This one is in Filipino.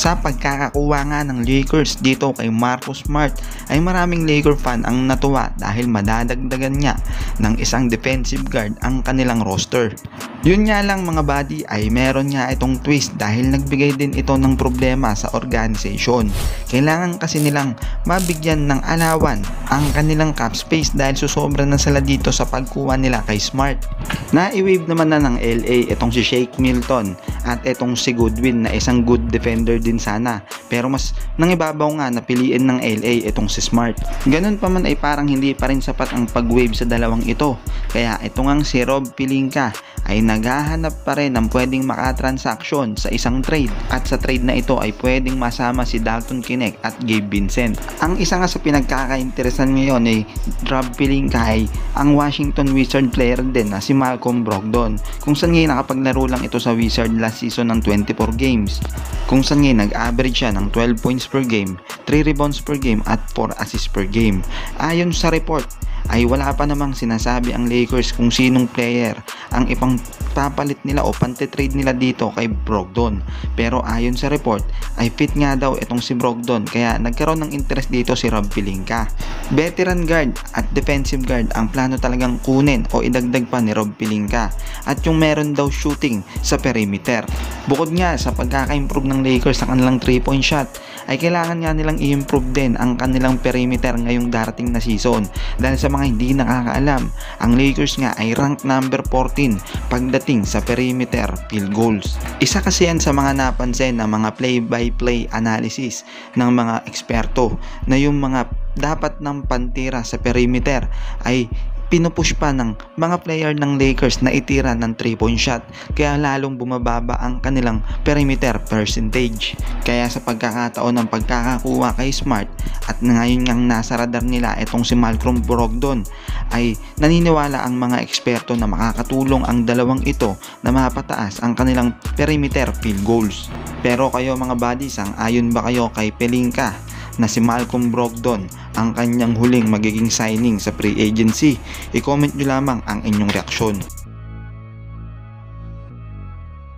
Sa pagkakakuha nga ng Lakers dito kay Marcus Smart ay maraming Laker fan ang natuwa dahil madadagdagan niya ng isang defensive guard ang kanilang roster. Yun nga lang mga buddy ay meron nga itong twist dahil nagbigay din ito ng problema sa organization. Kailangan kasi nilang mabigyan ng alawan ang kanilang cap space dahil susobra na sila dito sa pagkuha nila kay Smart. Na-i-wave naman na ng LA itong si Shake Milton at itong si Goodwin na isang good defender din sana, pero mas nangibabaw nga na piliin ng LA itong si Smart. Ganun pa man ay parang hindi pa rin sapat ang pag-wave sa dalawang ito, kaya ito ngang si Rob Pelinka ay naghahanap pa rin ng pwedeng makatransaksyon sa isang trade, at sa trade na ito ay pwedeng masama si Dalton Knecht at Gabe Vincent. Ang isa nga sa pinagkakainteresan ngayon ay Rob Pelinka ay ang Washington Wizard player din na si Malcolm Brogdon, kung saan ngayon nakapaglaro lang ito sa Wizard last season ng 24 games, kung saan ngayon nag-average siya ng 12 points per game, 3 rebounds per game at 4 assists per game. Ayon sa report ay wala pa namang sinasabi ang Lakers kung sinong player ang ipang papalit nila o pantitrade nila dito kay Brogdon, pero ayon sa report ay fit nga daw itong si Brogdon, kaya nagkaroon ng interest dito si Rob Pelinka. Veteran guard at defensive guard ang plano talagang kunin o idagdag pa ni Rob Pelinka, at yung meron daw shooting sa perimeter. Bukod nga sa pagkaka-improve ng Lakers sa kanilang 3-point shot ay kailangan nga nilang i-improve din ang kanilang perimeter ngayong darating na season, dahil sa mga hindi nakakaalam, ang Lakers nga ay ranked number 14 pagdating sa perimeter field goals. Isa kasi yan sa mga napansin na mga play-by-play analysis ng mga eksperto na yung mga dapat ng pantira sa perimeter ay pinupush pa ng mga player ng Lakers na itira ng 3-point shot, kaya lalong bumababa ang kanilang perimeter percentage. Kaya sa pagkakataon ng pagkakakuha kay Smart at ngayon ngang nasa radar nila itong si Malcolm Brogdon ay naniniwala ang mga eksperto na makakatulong ang dalawang ito na mapataas ang kanilang perimeter field goals. Pero kayo mga buddies, ayon ba kayo kay Pelinka na si Malcolm Brogdon ang kanyang huling magiging signing sa free agency? I-comment nyo lamang ang inyong reaksyon.